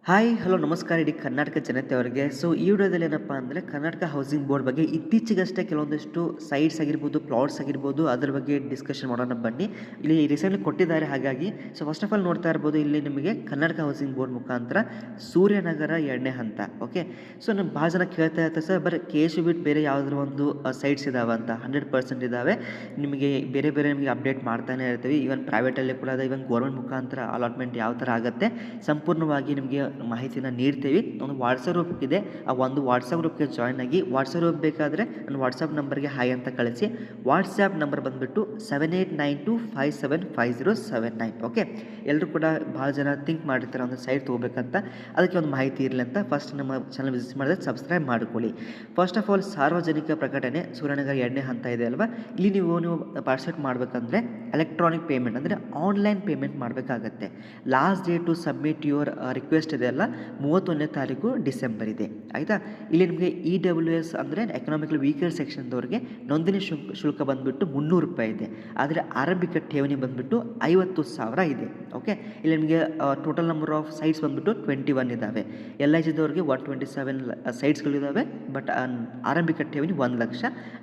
Hi hello ನಮಸ್ಕಾರ ಇಡೀ ಕರ್ನಾಟಕ ಜನತೆಯವರಿಗೆ. ಈ ವಿಡಿಯೋದಲ್ಲಿ ಏನಪ್ಪ ಅಂದರೆ ಕರ್ನಾಟಕ ಹೌಸಿಂಗ್ ಬೋರ್ಡ್ ಬಗ್ಗೆ ಇತ್ತೀಚೆಗಷ್ಟೇ ಕೆಲವೊಂದಿಷ್ಟು ಸೈಟ್ಸ್ ಆಗಿರ್ಬೋದು, ಪ್ಲಾಟ್ಸ್ ಆಗಿರ್ಬೋದು, ಅದ್ರ ಬಗ್ಗೆ ಡಿಸ್ಕಷನ್ ಮಾಡೋಣ ಬನ್ನಿ. ಇಲ್ಲಿ ರೀಸೆಂಟ್ಲಿ ಕೊಟ್ಟಿದ್ದಾರೆ. ಹಾಗಾಗಿ ಫಸ್ಟ್ ಆಫ್ ಆಲ್ ನೋಡ್ತಾ ಇರ್ಬೋದು, ಇಲ್ಲಿ ನಿಮಗೆ ಕರ್ನಾಟಕ ಹೌಸಿಂಗ್ ಬೋರ್ಡ್ ಮುಖಾಂತರ ಸೂರ್ಯನಗರ 2ನೇ ಹಂತ. ಓಕೆ, ನಮ್ಮ ಭಾಳ ಜನ ಕೇಳ್ತಾ ಇರ್ತಾರೆ, ಸರ್ ಬರೀ KSU ಬಿಟ್ಟು ಬೇರೆ ಯಾವುದಾದ್ರು ಒಂದು ಸೈಟ್ಸ್ ಇದಾವೆ ಅಂತ. 100% ಇದ್ದಾವೆ. ನಿಮಗೆ ಬೇರೆ ಬೇರೆ ನಿಮಗೆ ಅಪ್ಡೇಟ್ ಮಾಡ್ತಾನೆ ಇರ್ತೀವಿ. ಈವನ್ ಪ್ರೈವೇಟಲ್ಲಿ ಕೂಡ ಇದೆ, ಈವನ್ ಗೌರ್ಮೆಂಟ್ ಮುಖಾಂತರ ಅಲಾಟ್ಮೆಂಟ್ ಯಾವ ಥರ ಆಗುತ್ತೆ ಸಂಪೂರ್ಣವಾಗಿ ನಿಮಗೆ ಮಾಹಿತಿನ ನೀಡ್ತೀವಿ. ಒಂದು ವಾಟ್ಸಪ್ ಗ್ರೂಪ್ ಇದೆ, ಆ ಒಂದು ವಾಟ್ಸಪ್ ಗ್ರೂಪ್ಗೆ ಜಾಯ್ನ್ ಆಗಿ. ವಾಟ್ಸಪ್ ಗ್ರೂಪ್ ಬೇಕಾದರೆ ನನ್ನ ವಾಟ್ಸಪ್ ನಂಬರ್ಗೆ ಹಾಯ್ ಅಂತ ಕಳಿಸಿ. ವಾಟ್ಸಪ್ ನಂಬರ್ ಬಂದುಬಿಟ್ಟು 7892575079. ಓಕೆ, ಎಲ್ಲರೂ ಕೂಡ ಭಾಳ ಜನ ಥಿಂಕ್ ಮಾಡಿರ್ತಾರೆ ಒಂದು ಸೈಟ್ ತೊಗೋಬೇಕಂತ. ಅದಕ್ಕೆ ಒಂದು ಮಾಹಿತಿ ಇರಲಿ ಅಂತ ಫಸ್ಟ್ ನಮ್ಮ ಚಾನಲ್ ವಿಸಿಟ್ ಮಾಡಿದ್ರೆ ಸಬ್ಸ್ಕ್ರೈಬ್ ಮಾಡಿಕೊಳ್ಳಿ. ಫಸ್ಟ್ ಆಫ್ ಆಲ್ ಸಾರ್ವಜನಿಕ ಪ್ರಕಟಣೆ ಸೂರ್ಯನಗರ 2ನೇ ಹಂತ ಇದೆ ಅಲ್ವಾ. ಇಲ್ಲಿ ನೀವು ಪಾರ್ಟಿಸಿಪೇಟ್ ಮಾಡಬೇಕಂದ್ರೆ ಎಲೆಕ್ಟ್ರಾನಿಕ್ ಪೇಮೆಂಟ್ ಅಂದರೆ ಆನ್ಲೈನ್ ಪೇಮೆಂಟ್ ಮಾಡಬೇಕಾಗತ್ತೆ. Last date to submit your request ಇದೆ ಅಲ್ಲ, 31ನೇ ತಾರೀಕು ಡಿಸೆಂಬರ್ ಇದೆ. ಆಯಿತಾ. ಇಲ್ಲಿ ನಿಮಗೆ EWS ಅಂದರೆ ಎಕನಾಮಿಕಲ್ ವೀಕರ್ ಸೆಕ್ಷನ್ದವ್ರಿಗೆ ನೋಂದಣಿ ಶುಲ್ಕ ಬಂದುಬಿಟ್ಟು 300 ರೂಪಾಯಿ ಇದೆ. ಆದರೆ ಆರಂಭಿಕ ಠೇವಣಿ ಬಂದುಬಿಟ್ಟು 50,000 ಇದೆ. ಓಕೆ, ಇಲ್ಲಿ ನಿಮಗೆ ಟೋಟಲ್ ನಂಬರ್ ಆಫ್ ಸೈಟ್ಸ್ ಬಂದುಬಿಟ್ಟು 21 ಇದ್ದಾವೆ. LIGದವ್ರಿಗೆ 127 ಸೈಟ್ಸ್ಗಳಿದ್ದಾವೆ. ಬಟ್ ಆರಂಭಿಕ ಠೇವಣಿ 1 ಲಕ್ಷ,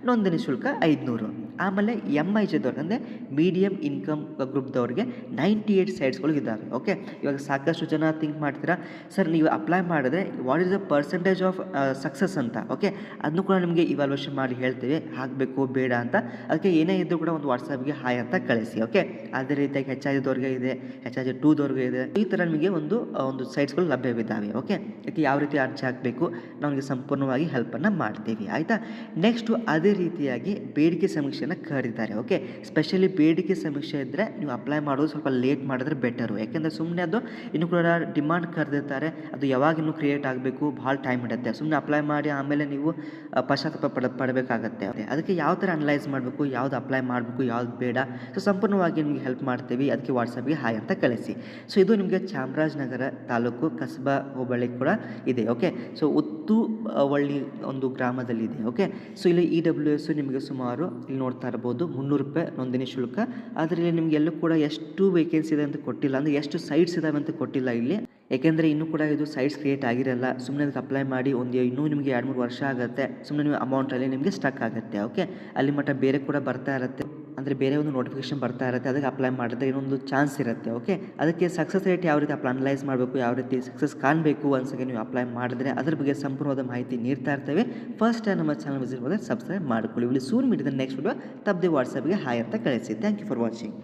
ನೋಂದಣಿ ಶುಲ್ಕ 500. ಆಮೇಲೆ MIGದವ್ರಿಗೆ ಅಂದರೆ ಮೀಡಿಯಮ್ ಇನ್ಕಮ್ ಗ್ರೂಪ್ದವ್ರಿಗೆ 98 ಸೈಟ್ಸ್ಗಳು ಇದ್ದಾವೆ. ಓಕೆ, ಇವಾಗ ಸಾಕಷ್ಟು ಜನ ಥಿಂಕ್ ಮಾಡ್ತೀರಾ, ಸರ್ ನೀವು ಅಪ್ಲೈ ಮಾಡಿದ್ರೆ what is the percentage of success ಅಂತ. ಓಕೆ, ಅದನ್ನು ಕೂಡ ನಿಮಗೆ ಇವಾಲ್ಯೂಷನ್ ಮಾಡಿ ಹೇಳ್ತೀವಿ, ಹಾಕಬೇಕು ಬೇಡ ಅಂತ. ಅದಕ್ಕೆ ಏನೇ ಇದ್ದರೂ ಕೂಡ ಒಂದು ವಾಟ್ಸಪ್ಗೆ ಹಾಯ್ ಅಂತ ಕಳಿಸಿ. ಓಕೆ, ಅದೇ ರೀತಿಯಾಗಿ HIGದವ್ರಿಗೆ ಇದೆ, HIG2ದವ್ರಿಗೆ ಇದೆ. ಈ ಥರ ನಿಮಗೆ ಒಂದು ಸೈಟ್ಸ್ಗಳು ಲಭ್ಯವಿದ್ದಾವೆ. ಓಕೆ, ಅದಕ್ಕೆ ಯಾವ ರೀತಿ ಅರ್ಜಿ ಹಾಕಬೇಕು ನಮಗೆ ಸಂಪೂರ್ಣವಾಗಿ ಹೆಲ್ಪನ್ನು ಮಾಡ್ತೀವಿ. ಆಯಿತಾ. ನೆಕ್ಸ್ಟು ಅದೇ ರೀತಿಯಾಗಿ ಬೇಡಿಕೆ ಸಮೀಕ್ಷೆಯನ್ನು ಕರೆದಿದ್ದಾರೆ. ಓಕೆ, ಸ್ಪೆಷಲಿ ಬೇಡಿಕೆ ಸಮೀಕ್ಷೆ ಇದ್ದರೆ ನೀವು ಅಪ್ಲೈ ಮಾಡೋದು ಸ್ವಲ್ಪ ಲೇಟ್ ಮಾಡಿದ್ರೆ ಬೆಟರು. ಯಾಕೆಂದರೆ ಸುಮ್ಮನೆ ಅದು ಇನ್ನೂ ಕೂಡ ಡಿಮಾಂಡ್ ಕರೆದಿರ್ತಾರೆ, ಅದು ಯಾವಾಗ ಇನ್ನೂ ಕ್ರಿಯೇಟ್ ಆಗಬೇಕು, ಭಾಳ ಟೈಮ್ ಹಿಡಿಯುತ್ತೆ. ಸುಮ್ಮನೆ ಅಪ್ಲೈ ಮಾಡಿ ಆಮೇಲೆ ನೀವು ಪಶ್ಚಾತ್ತಾಪ ಪಡಬೇಕಾಗತ್ತೆ. ಅದಕ್ಕೆ ಯಾವ ಥರ ಅನಲೈಸ್ ಮಾಡಬೇಕು, ಯಾವ್ದು ಅಪ್ಲೈ ಮಾಡಬೇಕು, ಯಾವ್ದು ಬೇಡ, ಸಂಪೂರ್ಣವಾಗಿ ನಿಮಗೆ ಹೆಲ್ಪ್ ಮಾಡ್ತೀವಿ. ಅದಕ್ಕೆ ವಾಟ್ಸಪ್ಗೆ ಹಾಯ್ ಅಂತ ಕಳಿಸಿ. ಇದು ನಿಮಗೆ ಚಾಮರಾಜನಗರ ತಾಲೂಕು ಕಸಬಾ ಹೋಬಳಿ ಕೂಡ ಇದೆ. ಓಕೆ, ಉತ್ತುವಳ್ಳಿ ಒಂದು ಗ್ರಾಮದಲ್ಲಿದೆ. ಓಕೆ, ಇಲ್ಲಿ EWS ನಿಮಗೆ ಸುಮಾರು ಇಲ್ಲಿ ನೋಡ್ತಾ ಇರ್ಬೋದು 300 ರೂಪಾಯಿ ನೋಂದಣಿ ಶುಲ್ಕ. ಆದರೆ ಇಲ್ಲಿ ನಿಮಗೆ ಎಲ್ಲೂ ಕೂಡ ಎಷ್ಟು ವೇಕೆನ್ಸಿ ಇದೆ ಅಂತ ಕೊಟ್ಟಿಲ್ಲ, ಅಂದರೆ ಎಷ್ಟು ಸೈಟ್ಸ್ ಇದಾವೆ ಅಂತ ಕೊಟ್ಟಿಲ್ಲ ಇಲ್ಲಿ. ಏಕೆಂದರೆ ಇನ್ನೂ ಕೂಡ ಇದು ಸೈಟ್ಸ್ ಕ್ರಿಯೇಟ್ ಆಗಿರಲ್ಲ. ಸುಮ್ಮನೆ ಅದಕ್ಕೆ ಅಪ್ಲೈ ಮಾಡಿ ಇನ್ನೂ ನಿಮಗೆ 2-3 ವರ್ಷ ಆಗುತ್ತೆ. ಸುಮ್ಮನೆ ನೀವು ಅಮೌಂಟಲ್ಲಿ ನಿಮಗೆ ಸ್ಟಕ್ ಆಗುತ್ತೆ. ಓಕೆ, ಅಲ್ಲಿ ಮಟ್ಟ ಬೇರೆ ಕೂಡ ಬರ್ತಾ ಇರುತ್ತೆ, ಅಂದರೆ ಬೇರೆ ಒಂದು ನೋಟಿಫಿಕೇಶನ್ ಬರ್ತಾ ಇರುತ್ತೆ. ಅದಕ್ಕೆ ಅಪ್ಲೈ ಮಾಡಿದ್ರೆ ಇನ್ನೊಂದು ಚಾನ್ಸ್ ಇರುತ್ತೆ. ಓಕೆ, ಅದಕ್ಕೆ ಸಕ್ಸಸ್ ರೇಟ್ ಯಾವ ರೀತಿ ಅನಲೈಸ್ ಮಾಡಬೇಕು, ಯಾವ ರೀತಿ ಸಕ್ಸಸ್ ಕಾಣಬೇಕು ಅನ್ಸಕ್ಕೆ ನೀವು ಅಪ್ಲೈ ಮಾಡಿದ್ರೆ ಅದ್ರ ಬಗ್ಗೆ ಸಂಪೂರ್ಣವಾದ ಮಾಹಿತಿ ನೀಡ್ತಾ ಇರ್ತೇವೆ. ಫಸ್ಟ್ ಟೈಮ್ ನಮ್ಮ ಚಾನಲ್ ವಿಸಿಟ್ ಮಾಡಿದ್ರೆ ಸಬ್ಸ್ಕ್ರೈಬ್ ಮಾಡಿಕೊಳ್ಳಿ. ಇಲ್ಲಿ ಸೂನ್ ಮೀಡಿದ ನೆಕ್ಸ್ಟ್ ವಿಡಿಯೋ ತಪ್ಪದೆ ವಾಟ್ಸಪ್ಗೆ ಹಾಯ್ ಅಂತ ಕಳಿಸಿ. Thank you for watching.